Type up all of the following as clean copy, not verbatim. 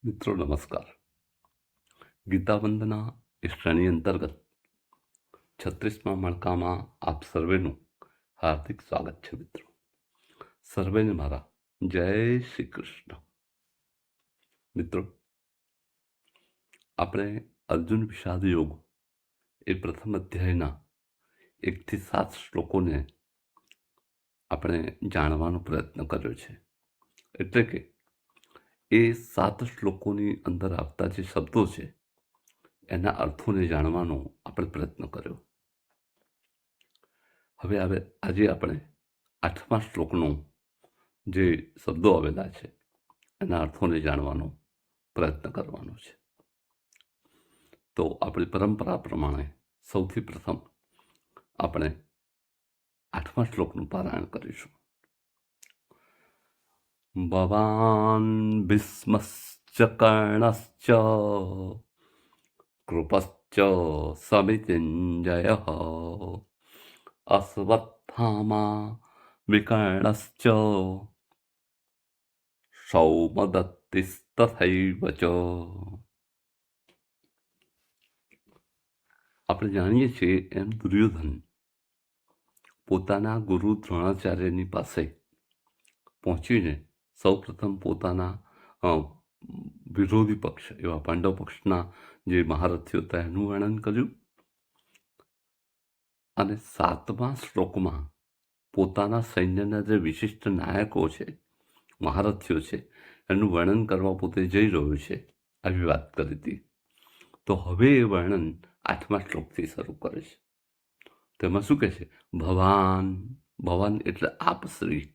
મિત્રો નમસ્કાર. ગીતા વંદના એ શ્રેણી અંતર્ગત 36મા મણકામાં આપ સર્વેનું હાર્દિક સ્વાગત છે. મિત્રો સર્વેને મારા જય શ્રી કૃષ્ણ. મિત્રો, આપણે અર્જુન વિષાદ યોગ એ પ્રથમ અધ્યાયના 1 થી 7 શ્લોકોને આપણે જાણવાનો પ્રયત્ન કર્યો છે. એટલે કે એ 7 શ્લોકોની અંદર આવતા જે શબ્દો છે એના અર્થોને જાણવાનો આપણે પ્રયત્ન કર્યો. હવે આજે આપણે 8મા શ્લોકનો જે શબ્દો આવેલા છે એના અર્થોને જાણવાનો પ્રયત્ન કરવાનો છે. તો આપણી પરંપરા પ્રમાણે સૌથી પ્રથમ આપણે 8મા શ્લોકનું પારાયણ કરીશું. ભવાન ભીષ્મશ્ચ કર્ણશ્ચ કૃપશ્ચ સમિતિંજયઃ અશ્વત્થામા વિકર્ણશ્ચ સૌમદત્તિસ્તથૈવ ચ. આપણે જાણીએ છીએ એમ દુર્યોધન પોતાના ગુરુ દ્રોણાચાર્યની પાસે પહોંચીને સૌપ્રથમ પોતાના વિરોધી પક્ષ એવા પાંડવ પક્ષના જે મહારથીઓ હતા એનું વર્ણન કર્યું, અને 7મા શ્લોકમાં પોતાના સૈન્યના જે વિશિષ્ટ નાયકો છે, મહારથીઓ છે, એનું વર્ણન કરવા પોતે જઈ રહ્યો છે આવી વાત કરી હતી. તો હવે એ વર્ણન 8મા શ્લોકથી શરૂ કરે છે. તેમાં શું કહે છે? ભવાન, ભવાન એટલે આપ શ્રી.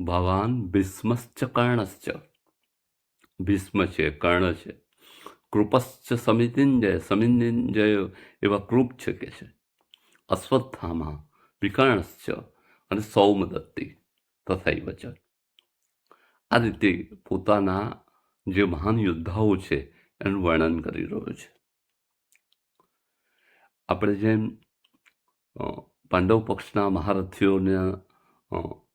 ભવાન ભીષ્મશ્ચ કર્ણશ્ચ, ભીષ્મ છે, કર્ણ છે, કૃપશ્ચ સમિતિંજય, સમિતિંજય એવા કૃપ છે કે છે, અશ્વત્થામા વિકર્ણશ્ચ અને સૌમદત્તી તથૈવ ચ. આ રીતે પોતાના જે મહાન યોદ્ધાઓ છે એનું વર્ણન કરી રહ્યો છે. આપણે જેમ પાંડવ પક્ષના મહારથીઓના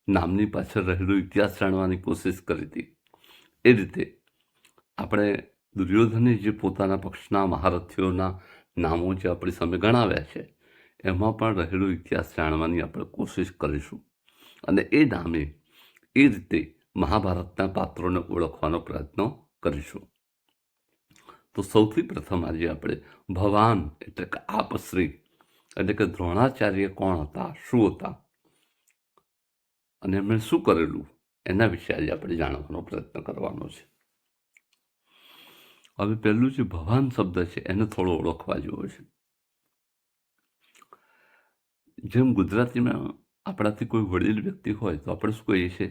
નામની પાછળ રહેલો ઇતિહાસ જાણવાની કોશિશ કરી હતી, એ રીતે આપણે દુર્યોધને જે પોતાના પક્ષના મહારથીઓના નામો જે આપણી સામે ગણાવ્યા છે એમાં પણ રહેલો ઇતિહાસ જાણવાની આપણે કોશિશ કરીશું, અને એ નામે એ રીતે મહાભારતના પાત્રોને ઓળખવાનો પ્રયત્ન કરીશું. તો સૌથી પ્રથમ આજે આપણે ભવાન એટલે કે આપ શ્રી, એટલે કે દ્રોણાચાર્ય કોણ હતા, શું હતા અને એમણે શું કરેલું એના વિશે આજે આપણે જાણવાનો પ્રયત્ન કરવાનો છે. હવે પહેલું જે ભવાન શબ્દ છે એને થોડો ઓળખવા જેવો છે. જેમ ગુજરાતીમાં આપણાથી કોઈ વડીલ વ્યક્તિ હોય તો આપણે શું કહીએ છીએ?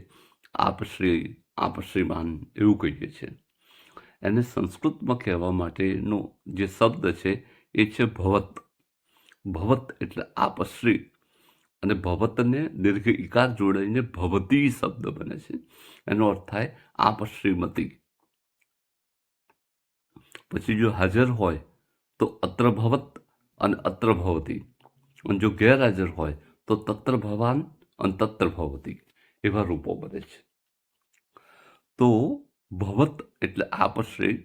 આપશ્રી, આપશ્રીમાન એવું કહીએ છીએ. એને સંસ્કૃતમાં કહેવા માટેનો જે શબ્દ છે એ છે ભવત. ભવત એટલે આપશ્રી, અને ભવતને દીર્ઘ ઇકાર જોડાઈને ભવતી શબ્દ બને છે. એનો અર્થ થાય આપ શ્રીમતી. પછી જો હાજર હોય તો અત્ર ભવત અને અત્ર ભવતી, અને જો ગેરહાજર હોય તો તત્ર ભવાન અને તત્ર ભવતી એવા રૂપો બને છે. તો ભવત એટલે આપશ્રી,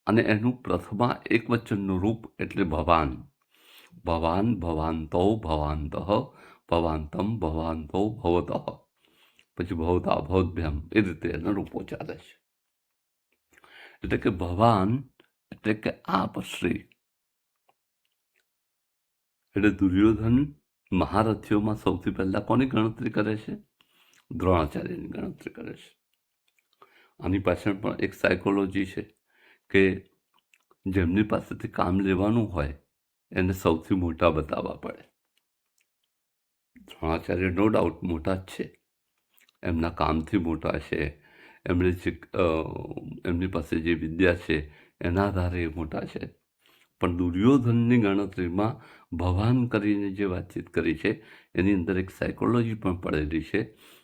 અને એનું પ્રથમા એક વચનનું રૂપ એટલે ભવાન. ભવાન, ભવાંતો, ભવાંતઃ, ભવાંતમ, ભવાંતો, ભવતઃ, પછી ભવતા, ભવદ્ભ્યમ, એ રીતે એના રૂપો ચાલે છે. એટલે કે ભવાન એટલે કે આપશ્રી. એટલે દુર્યોધન મહારથીઓમાં સૌથી પહેલા કોની ગણતરી કરે છે? દ્રોણાચાર્યની ગણતરી કરે છે. આની પાછળ પણ એક સાયકોલોજી છે કે જેમની પાસેથી કામ લેવાનું હોય એને સૌથી મોટા બતાવવા પડે. દ્રોણાચાર્ય નો ડાઉટ મોટા જ છે, એમના કામથી મોટા છે, એમણે જે એમની પાસે જે વિદ્યા છે એના આધારે એ મોટા છે. પણ દુર્યોધનની ગણતરીમાં ભવાન કરીને જે વાતચીત કરી છે એની અંદર એક સાયકોલોજી પણ પડેલી છે,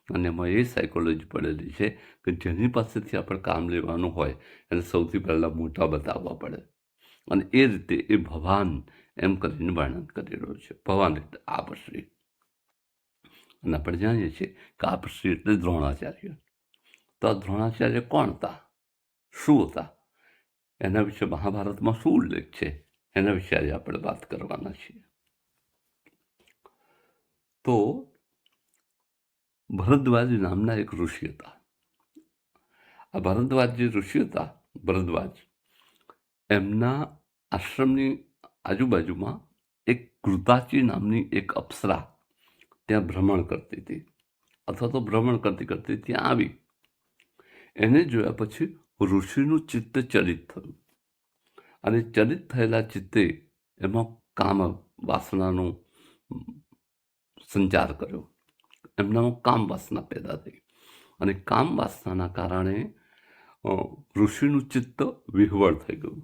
અને એમાં એ સાયકોલોજી પડેલી છે કે જેની પાસેથી આપણે કામ લેવાનું હોય એને સૌથી પહેલાં મોટા બતાવવા પડે, અને એ રીતે એ ભવાન એમ કરીને વર્ણન કરી રહ્યો છે. ભવાન એટલે આપશ્રી, અને આપણે જાણીએ છીએ કે આપશ્રી એટલે દ્રોણાચાર્ય. તો આ દ્રોણાચાર્ય કોણ હતા, શું હતા, એના વિશે મહાભારતમાં શું ઉલ્લેખ છે, એના વિશે આજે આપણે વાત કરવાના છીએ. તો ભરદ્વાજ નામના એક ઋષિ હતા. આ ભરદ્વાજ જે ઋષિ હતા, ભરદ્વાજ, એમના આશ્રમની આજુબાજુમાં એક ઘૃતાચી નામની એક અપ્સરા ત્યાં ભ્રમણ કરતી હતી, અથવા તો ભ્રમણ કરતી કરતી ત્યાં આવી. એને જોયા પછી ઋષિનું ચિત્ત ચલિત થયું, અને ચલિત થયેલા ચિત્તે એમાં કામ વાસનાનો સંચાર કર્યો. એમનામાં કામ વાસના પેદા થઈ, અને કામ વાસનાના કારણે ઋષિનું ચિત્ત વિહવળ થઈ ગયું,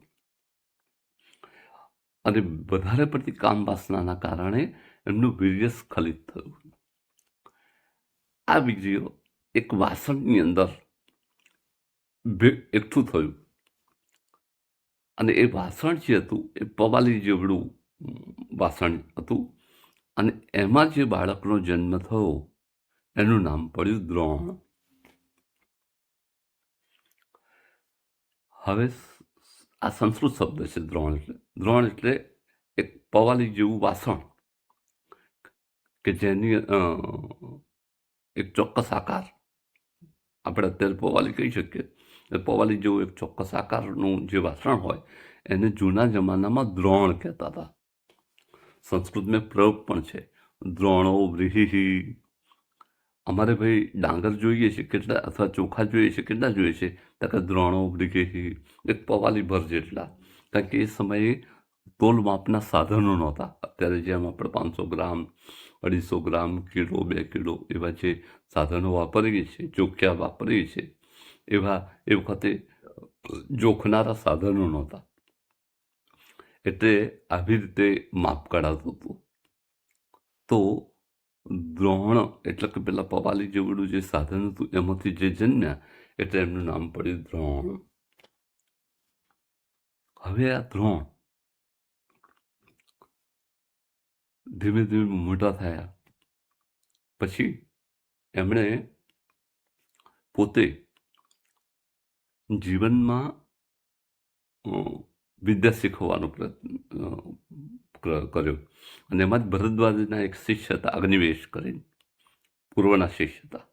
અને વધારે પડતી કામ વાસનાના કારણે એમનું વીર્ય સ્ખલિત થયું. આ વીર્ય એક વાસણની અંદર એકઠું થયું, અને એ વાસણ જે હતું એ પવાલી જેવડું વાસણ હતું, અને એમાં જે બાળકનો જન્મ થયો એનું નામ પડ્યું દ્રોણ. હવે આ સંસ્કૃત શબ્દ છે દ્રોણ એટલે. દ્રોણ એટલે એક પવાલી જેવું વાસણ કે જેની એક ચોક્કસ આકાર, આપણે અત્યારે પવાલી કહી શકીએ, પવાલી જેવું એક ચોક્કસ આકારનું જે વાસણ હોય એને જૂના જમાનામાં દ્રોણ કહેતા હતા. સંસ્કૃતમાં પ્રયોગ પણ છે, દ્રોણો વ્રીહિ. અમારે ભાઈ ડાંગર જોઈએ છે કેટલા, અથવા ચોખા જોઈએ છે કેટલા જોઈએ છે, તો કે દ્રોણો વ્રીહિ, એક પવાલી ભર જેટલા. કારણ કે એ સમયે તોલ માપના સાધનો નહોતા. અત્યારે જેમ આપણે 500 ગ્રામ, 250 ગ્રામ, કિલો, 2 કિલો એવા જે સાધનો વાપરીએ છીએ, ચોખ્યા વાપરીએ છીએ, એવા એ વખતે જોખનારા સાધનો નહોતા, એટલે આવી રીતે માપ કઢાતું હતું. તો દ્રોણ એટલે કે પેલા પવાલી જેવડું જે સાધન હતું એમાંથી જે જન્મ્યા, એટલે એમનું નામ પડ્યું દ્રોણ. હવે આ દ્રોણ ધીમે ધીમે મોટા થયા પછી એમણે પોતે જીવનમાં વિદ્યા શીખવાનો પ્રયત્ન કર્યો, અને એમાં જ ભરદ્વાજના એક શિષ્ય હતા અગ્નિવેશ કરીને, પૂર્વના શિષ્ય હતા.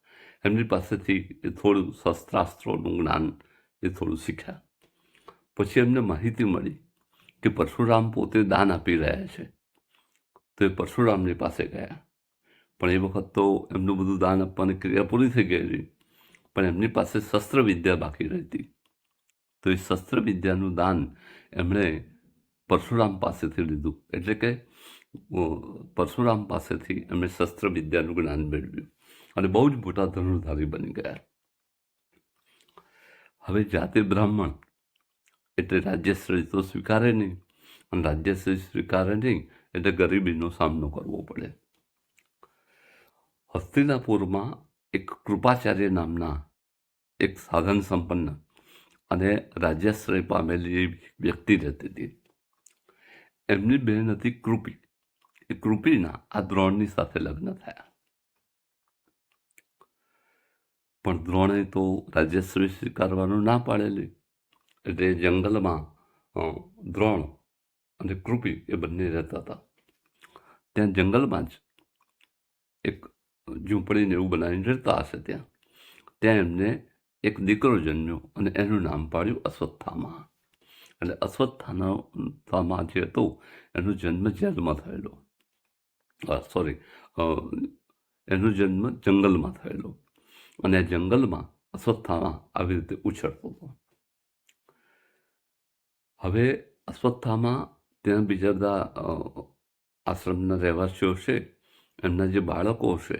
એમની પાસેથી એ થોડું શસ્ત્રાસ્ત્રોનું જ્ઞાન એ થોડું શીખ્યા. પછી એમને માહિતી મળી કે પરશુરામ પોતે દાન આપી રહ્યા છે, તો એ પરશુરામની પાસે ગયા. પણ એ વખત તો એમનું બધું દાન આપવાની ક્રિયા પૂરી થઈ ગયેલી, પણ એમની પાસે શસ્ત્ર વિદ્યા બાકી રહેતી. તો એ શસ્ત્ર વિદ્યાનું દાન એમણે પરશુરામ પાસેથી લીધું, એટલે કે પરશુરામ પાસેથી એમણે શસ્ત્ર વિદ્યાનું જ્ઞાન મેળવ્યું, અને બહુ જ મોટા ધનુર્ધારી બની ગયા. હવે જાતે બ્રાહ્મણ એટલે રાજ્યશ્રી તો સ્વીકારે નહીં, અને રાજ્યશ્રી સ્વીકારે નહીં એટલે ગરીબીનો સામનો કરવો પડે. હસ્તિનાપુરમાં એક કૃપાચાર્ય નામના એક સાધન સંપન્ન અને રાજ્યાશ્રય પામેલી વ્યક્તિ રહેતી હતી. એમની બહેન હતી કૃપી. એ કૃપીના આ દ્રોણની સાથે લગ્ન થયા. પણ દ્રોણે તો રાજ્યશ્રી સ્વીકારવાનું ના પાડેલી, એટલે જંગલમાં દ્રોણ અને કૃપી એ બંને રહેતા હતા. ત્યાં જંગલમાં જ એક ઝૂંપડીને એવું બનાવીને રહેતા હશે. ત્યાં એમને એક દીકરો જન્મ્યો, અને એનું નામ પાડ્યું અશ્વત્થામા. એટલે અશ્વત્થામા જે હતો એનો જન્મ જેલમાં થયેલો, એનો જન્મ જંગલમાં થયેલો, અને જંગલમાં અશ્વત્થામા આવી રીતે ઉછળતો હતો. હવે અશ્વત્થામા ત્યાં બીજા બધા આશ્રમના રહેવાસીઓ છે, એમના જે બાળકો છે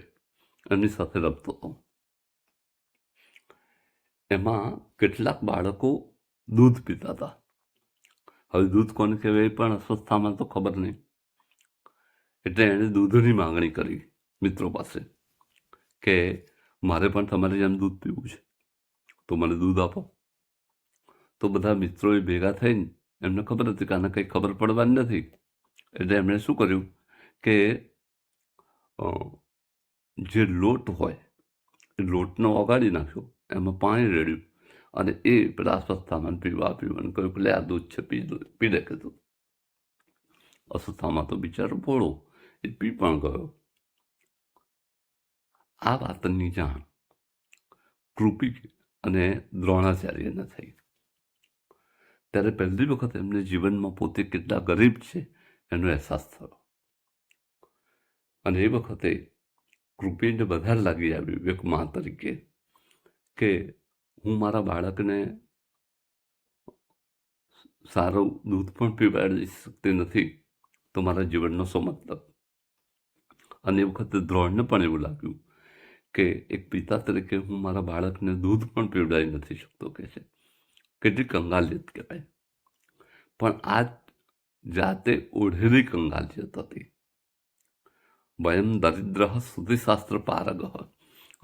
એમની સાથે રમતો હતો. એમાં કેટલાક બાળકો દૂધ પીતા હતા. હવે દૂધ કોને કહેવાય એ પણ અશ્વત્થામા તો ખબર નહીં, એટલે એણે દૂધની માંગણી કરી મિત્રો પાસે કે મારે પણ તમારે જેમ દૂધ પીવું છે, તો મને દૂધ આપો. તો બધા મિત્રોએ ભેગા થઈને, એમને ખબર હતી કે આને કંઈ ખબર પડવાની નથી, એટલે એમણે શું કર્યું કે જે લોટ હોય એ લોટને ઓગાળી નાખ્યો, એમાં પાણી રેડ્યું, અને એ પેલા અશ્વત્થામાને પીવાનું કહ્યું કે લે આ દૂધ છે, પી લે કીધું. અશ્વત્થામા તો બિચારો ભોળો, એ પી પણ ગયો. આ વાતની જાણ કૃપી અને દ્રોણાચાર્યને થઈ. ત્યારે પહેલી વખત એમને જીવનમાં પોતે કેટલા ગરીબ છે એનો અહેસાસ થયો. અને એ વખતે કૃપીને વધારે લાગી આવ્યું એક મા તરીકે કે હું મારા બાળકને સારું દૂધ પણ પીવડાવી શકતી નથી, તો મારા જીવનનો શું મતલબ? અને એ વખતે દ્રોણને પણ એવું લાગ્યું કે એક પિતા તરીકે હું મારા બાળકને દૂધ પણ પીવડાવી નથી શકતો કે છે. કેટલી કંગાલિયત કહેવાય. પણ આ જાતે ઓઢેલી કંગાલિયત હતી. વયમ દરિદ્ર શ્રુતિશાસ્ત્ર પારગ,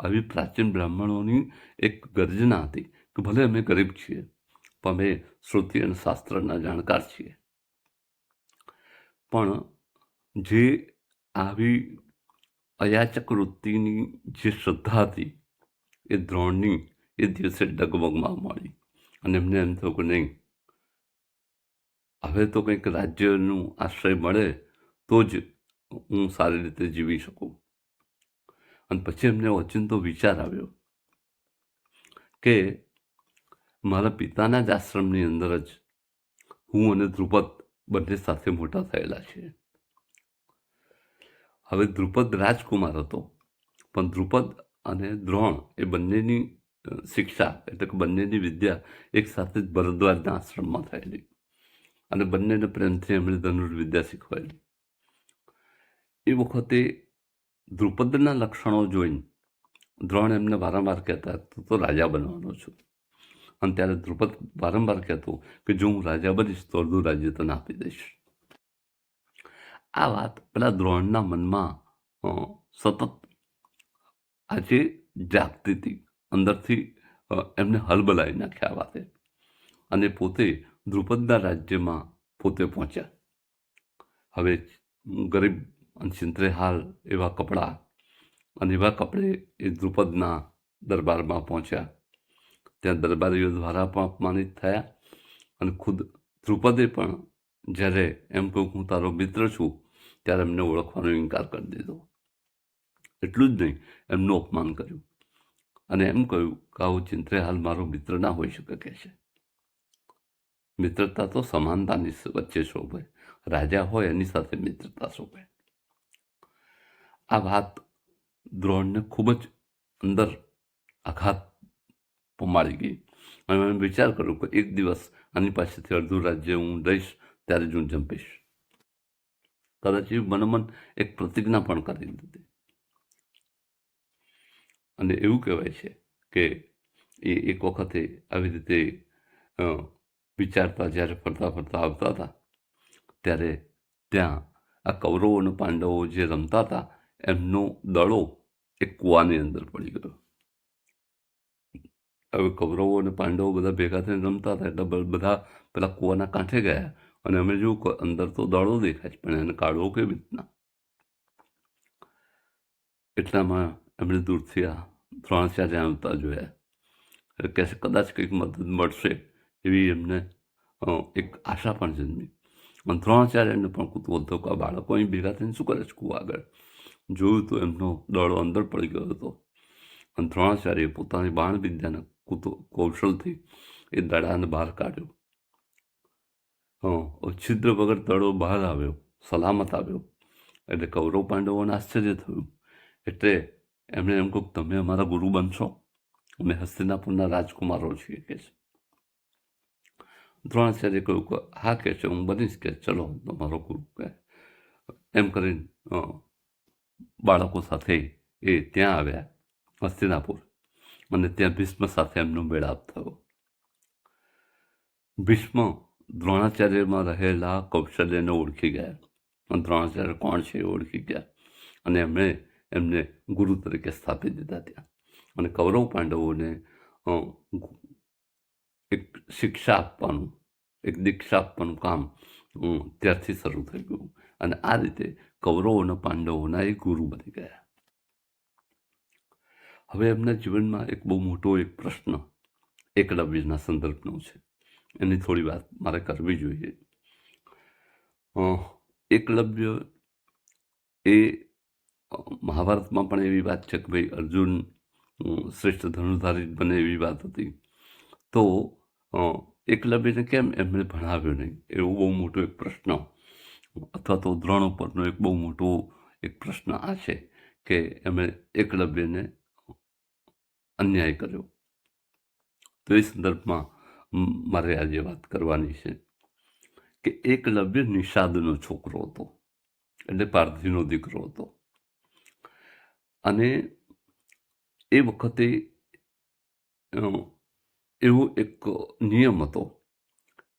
આવી પ્રાચીન બ્રાહ્મણોની એક ગર્જના હતી કે ભલે અમે ગરીબ છીએ પણ અમે શ્રુતિ અને શાસ્ત્રના જાણકાર છીએ. પણ જે આવી અયાચક વૃત્તિની જે શ્રદ્ધા હતી એ દ્રોણની એ દિવસે ડગમગમાં મળી. અને એમને એમ થયું કે નહીં, હવે તો કંઈક રાજ્યનું આશ્રય મળે તો જ હું સારી રીતે જીવી શકું. અને પછી એમને ઓચિંતો વિચાર આવ્યો કે મારા પિતાના જ આશ્રમની અંદર જ હું અને દ્રુપદ બંને સાથે મોટા થયેલા છીએ. હવે દ્રુપદ રાજકુમાર હતો, પણ દ્રુપદ અને દ્રોણ એ બંનેની શિક્ષા એટલે કે બંનેની વિદ્યા એક સાથે જ ભરદ્વાજના આશ્રમમાં થયેલી અને બંનેને પ્રેમથી એમણે ધનુર્વિદ્યા શીખવાયેલી. એ વખતે દ્રુપદના લક્ષણો જોઈને દ્રોણ એમને વારંવાર કહેતા તું તો રાજા બનવાનો છું. અને ત્યારે દ્રુપદ વારંવાર કહેતો કે જો હું રાજા બનીશ તો અડધું રાજ્ય તને આપી દઈશ. આ વાત પેલા દ્રોણના મનમાં સતત આજે જાગતી હતી. અંદરથી એમને હલબલાવી નાખ્યા આ વાતે. અને પોતે દ્રુપદના રાજ્યમાં પોતે પહોંચ્યા. હવે ગરીબ અને ચિંત્રેહાલ એવા કપડાં અને એવા કપડે એ દ્રુપદના દરબારમાં પહોંચ્યા. ત્યાં દરબારીઓ દ્વારા પણ અપમાનિત થયા અને ખુદ દ્રુપદે પણ જ્યારે એમ કહ્યું હું તારો મિત્ર છું ત્યારે એમને ઓળખવાનો ઇનકાર કરી દીધો. એટલું જ નહીં, એમનું અપમાન કર્યું અને એમ કહ્યું કે આવો ચિંત્રેહાલ મારો મિત્ર ના હોઈ શકે કે છે. મિત્રતા તો સમાનતાની વચ્ચે શોભે, રાજા હોય એની સાથે મિત્રતા શોભે. આ વાત દ્રોણને ખૂબ જ અંદર આઘાત પમાડી ગઈ અને મેં વિચાર કર્યો કે એક દિવસ આની પાસેથી અડધું રાજ્ય હું લઈશ ત્યારે જ હું જંપીશ. કદાચ એ મનોમન એક પ્રતિજ્ઞા પણ કરી દીધી. અને એવું કહેવાય છે કે એ એક વખતે આવી રીતે વિચારતા જ્યારે ફરતા ફરતા આવતા હતા ત્યારે ત્યાં આ કૌરવો અને પાંડવો જે રમતા હતા એમનો દડો એક કૂવાની અંદર પડી ગયો. હવે કૌરવો અને પાંડવો બધા ભેગા થઈને રમતા હતા એટલે બધા પેલા કૂવાના કાંઠે ગયા અને અમે જોયું અંદર તો દડો દેખાય છે પણ એને કાઢવો કેવી રીતના. એટલામાં એમણે દૂરથી આ દ્રોણાચાર્ય આવતા જોયા. કે કદાચ કંઈક મદદ મળશે એવી એમને એક આશા પણ જન્મી. અને દ્રોણાચાર્યને પણ કુતૂહલ થયું કે આ બાળકો અહીં ભેગા થઈને શું કરે છે કૂવા આગળ. જોયું તો એમનો દડો અંદર પડી ગયો હતો અને દ્રોણાચાર્યએ પોતાની બાણ વિદ્યાના કૌશલથી એ દડાને બહાર કાઢ્યો. છિદ્ર વગર દડો બહાર આવ્યો, સલામત આવ્યો. એટલે કૌરવ પાંડવોને આશ્ચર્ય થયું. એટલે એમણે એમ કહ્યું તમે અમારા ગુરુ બનશો, અમે હસ્તિનાપુરના રાજકુમારો છીએ કે છે. દ્રોણાચાર્ય કહ્યું કે હા કે છે હું બનીશ કે ચલો તમારો ગુરુ કહે. એમ કરીને બાળકો સાથે એ ત્યાં આવ્યા હસ્તિનાપુર અને ત્યાં ભીષ્મ સાથે એમનો મેળાપ થયો. ભીષ્મ દ્રોણાચાર્યમાં રહેલા કૌશલ્યને ઓળખી ગયા અને દ્રોણાચાર્ય કોણ છે એ ઓળખી ગયા અને એમને ગુરુ તરીકે સ્થાપી દીધા ત્યાં. અને કૌરવ પાંડવોને એક શિક્ષા આપવાનું, એક દીક્ષા આપવાનું કામ ત્યારથી શરૂ થઈ ગયું અને આ રીતે કૌરવો અને પાંડવોના એ ગુરુ બની ગયા. હવે એમના જીવનમાં એક બહુ મોટો એક પ્રશ્ન એકલવ્યના સંદર્ભનો છે, એની થોડી વાત મારે કરવી જોઈએ. એકલવ્ય એ મહાભારતમાં પણ એવી વાત છે કે ભાઈ અર્જુન શ્રેષ્ઠ ધનુર્ધારી બને એવી વાત હતી. તો એકલવ્યને કેમ એમણે ભણાવ્યો નહીં, એવો બહુ મોટો એક પ્રશ્ન, અથવા તો દ્રોણ ઉપરનો એક બહુ મોટો એક પ્રશ્ન આ છે કે એમણે એકલવ્યને અન્યાય કર્યો. તો એ સંદર્ભમાં મારે આજે વાત કરવાની છે કે એકલવ્ય નિષાદનો છોકરો હતો, એટલે પારધીનો દીકરો હતો. અને એ વખતે એવો એક નિયમ હતો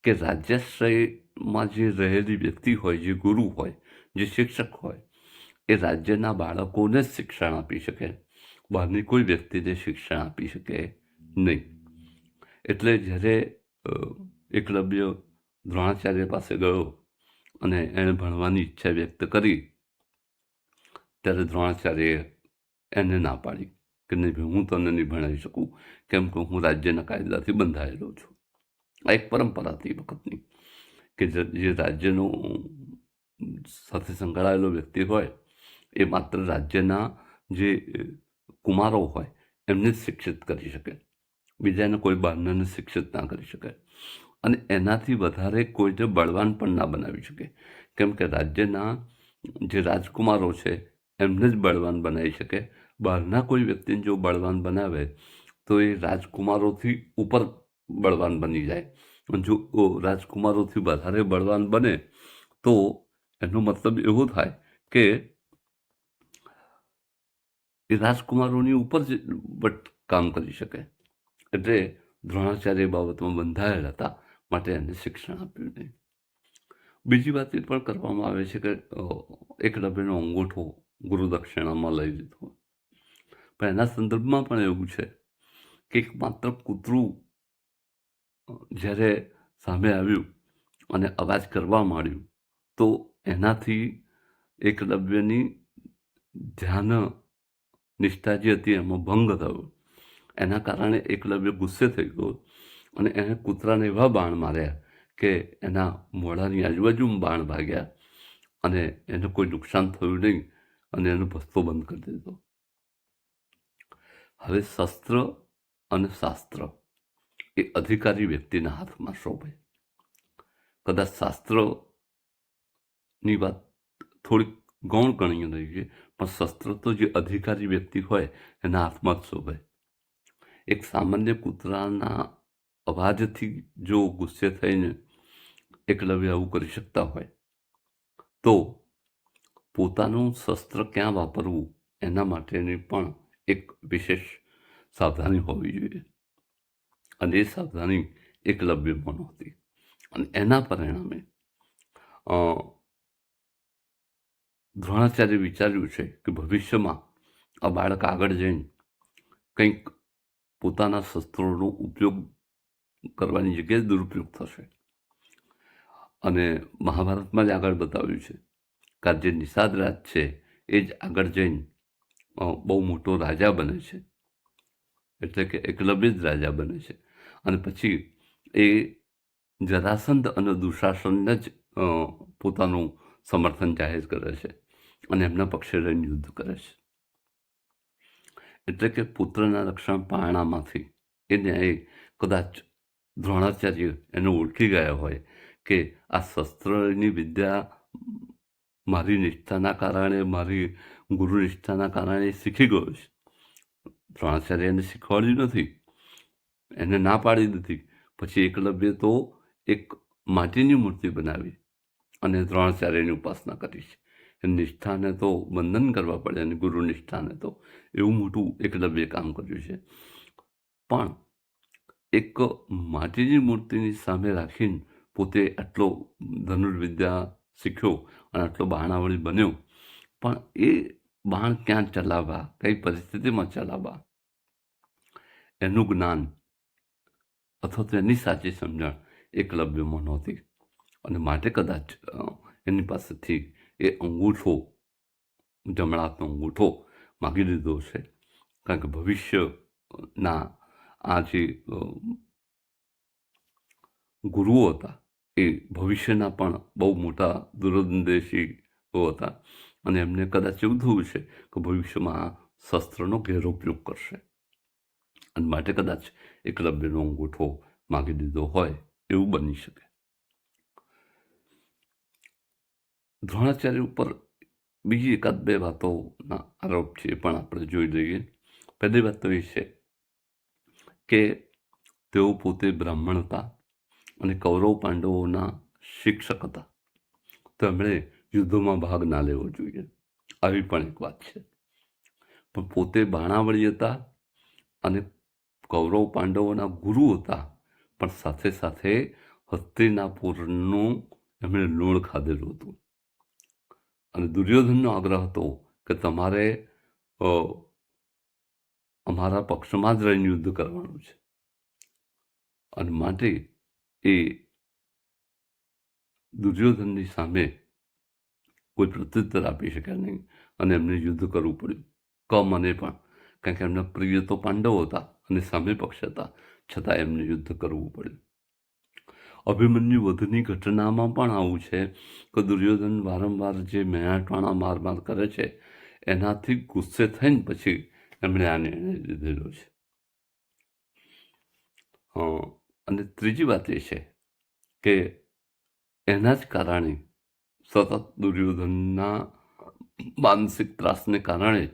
કે રાજ્યાશ્રયમાં જે રહેલી વ્યક્તિ હોય, જે ગુરુ હોય, જે શિક્ષક હોય, એ રાજ્યના બાળકોને જ શિક્ષણ આપી શકે, બહારની કોઈ વ્યક્તિને શિક્ષણ આપી શકે નહીં. એટલે જ્યારે એકલવ્ય દ્રોણાચાર્ય પાસે ગયો અને એણે ભણવાની ઈચ્છા વ્યક્ત કરી, ત્યારે દ્રોણાચાર્યએ એને ના પાડી કે નહીં ભાઈ, હું તને નહીં ભણાવી શકું, કેમ કે હું રાજ્યના કાયદાથી બંધાયેલો છું. આ એક પરંપરા હતી એ વખતની કે જે રાજ્યનો સાથે સંકળાયેલો વ્યક્તિ હોય એ માત્ર રાજ્યના જે કુમારો હોય એમને જ શિક્ષિત કરી શકે, બીજાને કોઈ બહારને શિક્ષિત ના કરી શકે. અને એનાથી વધારે કોઈને બળવાન પણ ના બનાવી શકે, કેમ કે રાજ્યના જે રાજકુમારો છે એમને જ બળવાન બનાવી શકે. બહારના કોઈ વ્યક્તિને જો બળવાન બનાવે તો એ રાજકુમારોથી ઉપર બળવાન બની જાય. જો રાજકુમારોથી વધારે બળવાન બને તો એનો મતલબ એવો થાય કે એ રાજકુમારોની ઉપર જ કામ કરી શકે. એટલે દ્રોણાચાર્ય બાબતમાં બંધાયેલા હતા, માટે એને શિક્ષણ આપ્યું નહીં. બીજી વાત એ પણ કરવામાં આવે છે કે એકલવ્યનો અંગૂઠો ગુરુદક્ષિણામાં લઈ લીધો. પણ એના સંદર્ભમાં પણ એવું છે કે એક માત્ર કૂતરું જ્યારે સામે આવ્યું અને અવાજ કરવા માંડ્યું તો એનાથી એકલવ્યની ધ્યાન નિષ્ઠા જે હતી એમાં ભંગ થયો. એના કારણે એકલવ્ય ગુસ્સે થઈ ગયો અને એણે કૂતરાને એવા બાણ માર્યા કે એના મોઢાની આજુબાજુ બાણ ભાગ્યા અને એને કોઈ નુકસાન થયું નહીં અને એનો ભસ્તો બંધ કરી દીધો. હવે શસ્ત્ર અને શાસ્ત્ર એ અધિકારી વ્યક્તિના હાથમાં શોભે. કદાચ શાસ્ત્રની વાત થોડીક ગૌણ ગણી રહી છે, પણ શસ્ત્ર તો જે અધિકારી વ્યક્તિ હોય એના હાથમાં જ શોભે. એક સામાન્ય કૂતરાના અવાજથી જો ગુસ્સે થઈને એકલવ્ય આવું કરી શકતા હોય તો પોતાનું શસ્ત્ર ક્યાં વાપરવું એના માટેની પણ એક વિશેષ સાવધાની હોવી જોઈએ. અને એ સાવધાની એકલવ્યમાં નહોતી. અને એના પરિણામે દ્રોણાચાર્ય વિચાર્યું છે કે ભવિષ્યમાં આ બાળક આગળ જઈને કંઈક પોતાના શસ્ત્રોનો ઉપયોગ કરવાની જગ્યાએ દુરુપયોગ થશે. અને મહાભારતમાં જ આગળ બતાવ્યું છે કે જે નિષાદ રાજ છે એ જ આગળ જઈને બહુ મોટો રાજા બને છે, એટલે કે એકલવ્ય જ રાજા બને છે. અને પછી એ જરાસંધ અને દુશાસનને જ પોતાનું સમર્થન જાહેર કરે છે અને એમના પક્ષે રહીને યુદ્ધ કરે છે. એટલે કે પુત્રના રક્ષણ પારણામાંથી એ ન્યાય કદાચ દ્રોણાચાર્ય એને ઓળખી ગયા હોય કે આ શસ્ત્રની વિદ્યા મારી નિષ્ઠાના કારણે, મારી ગુરુ નિષ્ઠાના કારણે શીખી ગયો છે. દ્રોણાચાર્ય એને શીખવાડ્યું નથી, એને ના પાડી દીધી. પછી એકલવ્ય તો એક માટીની મૂર્તિ બનાવી અને દ્રોણાચાર્યની ઉપાસના કરી છે. નિષ્ઠાને તો બંધન કરવા પડે અને ગુરુ નિષ્ઠાને તો એવું મોટું એકલવ્ય કામ કર્યું છે. પણ એક માટીની મૂર્તિની સામે રાખીને પોતે આટલો ધનુર્વિદ્યા શીખ્યો અને આટલો બાણાવળી બન્યો, પણ એ બાણ ક્યાં ચલાવવા, કઈ પરિસ્થિતિમાં ચલાવવા એનું જ્ઞાન અથવા તો એની સાચી સમજણ એકલવ્યમાં નહોતી. અને માટે કદાચ એની પાસેથી એ અંગૂઠો, જમણા હાથનો અંગૂઠો માગી લીધો છે. કારણ કે ભવિષ્યના આ જે ગુરુઓ હતા એ ભવિષ્યના પણ બહુ મોટા દૂરંદેશીઓ હતા અને એમને કદાચ એવું થયું છે કે ભવિષ્યમાં આ શસ્ત્રનો ગેરઉપયોગ કરશે અને માટે કદાચ એકલવ્યનો અંગૂઠો માગી દીધો હોય એવું બની શકે. દ્રોણાચાર્ય ઉપર બીજી એકાદ બે વાતોના આરોપ છે એ પણ આપણે જોઈ લઈએ. પહેલી વાત તો એ છે કે તેઓ પોતે બ્રાહ્મણ હતા અને કૌરવ પાંડવોના શિક્ષક હતા, તો એમણે યુદ્ધોમાં ભાગ ના લેવો જોઈએ, આવી પણ એક વાત છે. પણ પોતે બાણાવળી હતા અને કૌરવ પાંડવોના ગુરુ હતા, પણ સાથે સાથે હસ્તિનાપુરનું એમણે લૂણ ખાધેલું હતું અને દુર્યોધનનો આગ્રહ હતો કે તમારે અમારા પક્ષમાં જ રહીને યુદ્ધ કરવાનું છે અને માટે એ દુર્યોધનની સામે કોઈ પ્રત્યુત્તર આપી શક્યા નહીં અને એમને યુદ્ધ કરવું પડ્યું, કમને પણ, કારણ કે એમના પ્રિય તો પાંડવો હતા અને સામે પક્ષ હતા, છતાં એમને યુદ્ધ કરવું પડ્યું. અભિમન્યુ વધની ઘટનામાં પણ આવું છે કે દુર્યોધન વારંવાર જે મેણાટવાણા માર કરે છે એનાથી ગુસ્સે થઈને પછી એમણે આ નિર્ણય લીધેલો છે. અને ત્રીજી વાત એ છે કે એના જ કારણે સતત દુર્યોધનના માનસિક ત્રાસને કારણે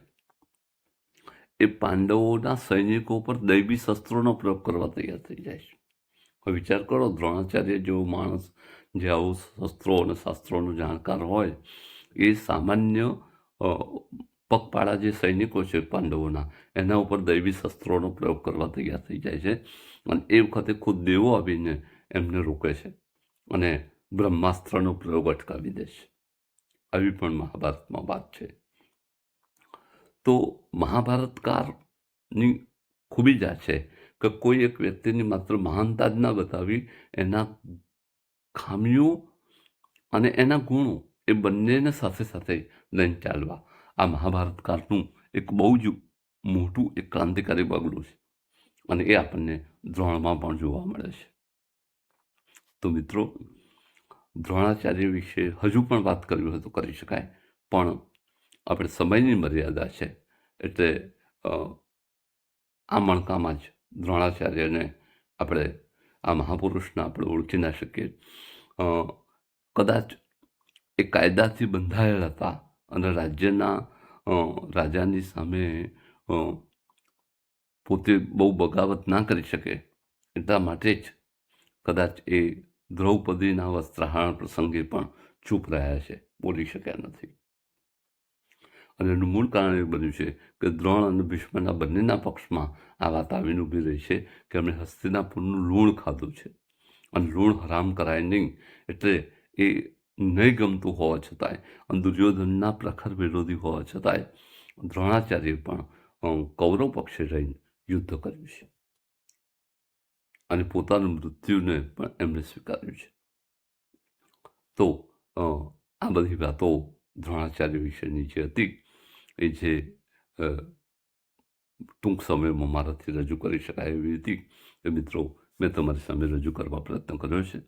એ પાંડવોના સૈનિકો પર દૈવી શસ્ત્રોનો પ્રયોગ કરવા તૈયાર થઈ જાય છે. હવે વિચાર કરો, દ્રોણાચાર્ય જેવો માણસ જે આવું શસ્ત્રો અને શાસ્ત્રોનો જાણકાર હોય એ સામાન્ય પગપાળા જે સૈનિકો છે પાંડવોના એના ઉપર દૈવી શસ્ત્રોનો પ્રયોગ કરવા તૈયાર થઈ જાય છે અને એ વખતે ખુદ દેવો આવીને એમને રોકે છે અને બ્રહ્માસ્ત્રનો પ્રયોગ અટકાવી દે છે. આવી પણ મહાભારતમાં વાત છે. તો મહાભારતકારની ખૂબી જ આ છે કે કોઈ એક વ્યક્તિની માત્ર મહાનતા જ ના બતાવી, એના ખામીઓ અને એના ગુણો એ બંનેને સાથે સાથે લઈને ચાલવા. આ મહાભારતકારનું એક બહુ જ મોટું એક ક્રાંતિકારી પગલું છે અને એ આપણને દ્રોણમાં પણ જોવા મળે છે. તો મિત્રો, દ્રોણાચાર્ય વિશે હજુ પણ વાત કરવી હોય તો કરી શકાય, પણ આપણે સમયની મર્યાદા છે એટલે આ મણકામાં જ દ્રોણાચાર્યને આપણે, આ મહાપુરુષને આપણે ઓળખી ના શકીએ. કદાચ એ કાયદાથી બંધાયેલા હતા અને રાજાની સામે પોતે બહુ બગાવત ના કરી શકે એટલા માટે જ કદાચ એ દ્રૌપદીના વસ્ત્રાહરણ પ્રસંગે પણ ચૂપ રહ્યા છે, બોલી શક્યા નથી. અને એનું મૂળ કારણ એ બન્યું છે કે દ્રોણ અને ભીષ્મના બંનેના પક્ષમાં આ વાત આવીને ઊભી રહી છે કે એમણે હસ્તિનાપુરનું લૂણ ખાધું છે અને લૂણ હરામ કરાય નહીં, એટલે એ નહીં ગમતું હોવા છતાંય અને દુર્યોધનના પ્રખર વિરોધી હોવા છતાંય દ્રોણાચાર્ય પણ કૌરવ પક્ષે રહીને યુદ્ધ કર્યું છે અને પોતાનું મૃત્યુને પણ એમણે સ્વીકાર્યું છે. તો આ બધી વાતો દ્રોણાચાર્ય વિશેની જે હતી એ જે ટૂંક સમયમાં મારાથી રજૂ કરી શકાય એવી હતી એ મિત્રો મેં તમારી સામે રજૂ કરવા પ્રયત્ન કર્યો છે.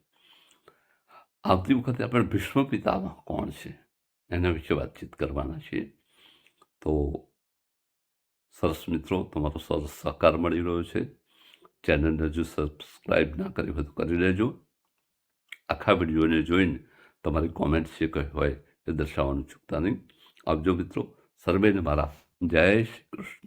આવતી વખતે આપણે ભીષ્મ પિતામહ કોણ છે એના વિશે વાતચીત કરવાના છીએ. તો સરસ મિત્રો, તમારો સરસ સહકાર મળી રહ્યો છે. ચેનલને હજુ સબસ્ક્રાઈબ ના કરી હોય તો કરી લેજો. આખા વિડીયોને જોઈને તમારી કોમેન્ટ જે કહી હોય એ દર્શાવવાનું ચૂકતા નહીં. આવજો મિત્રો, સર્વેને મારા જય શ્રી કૃષ્ણ.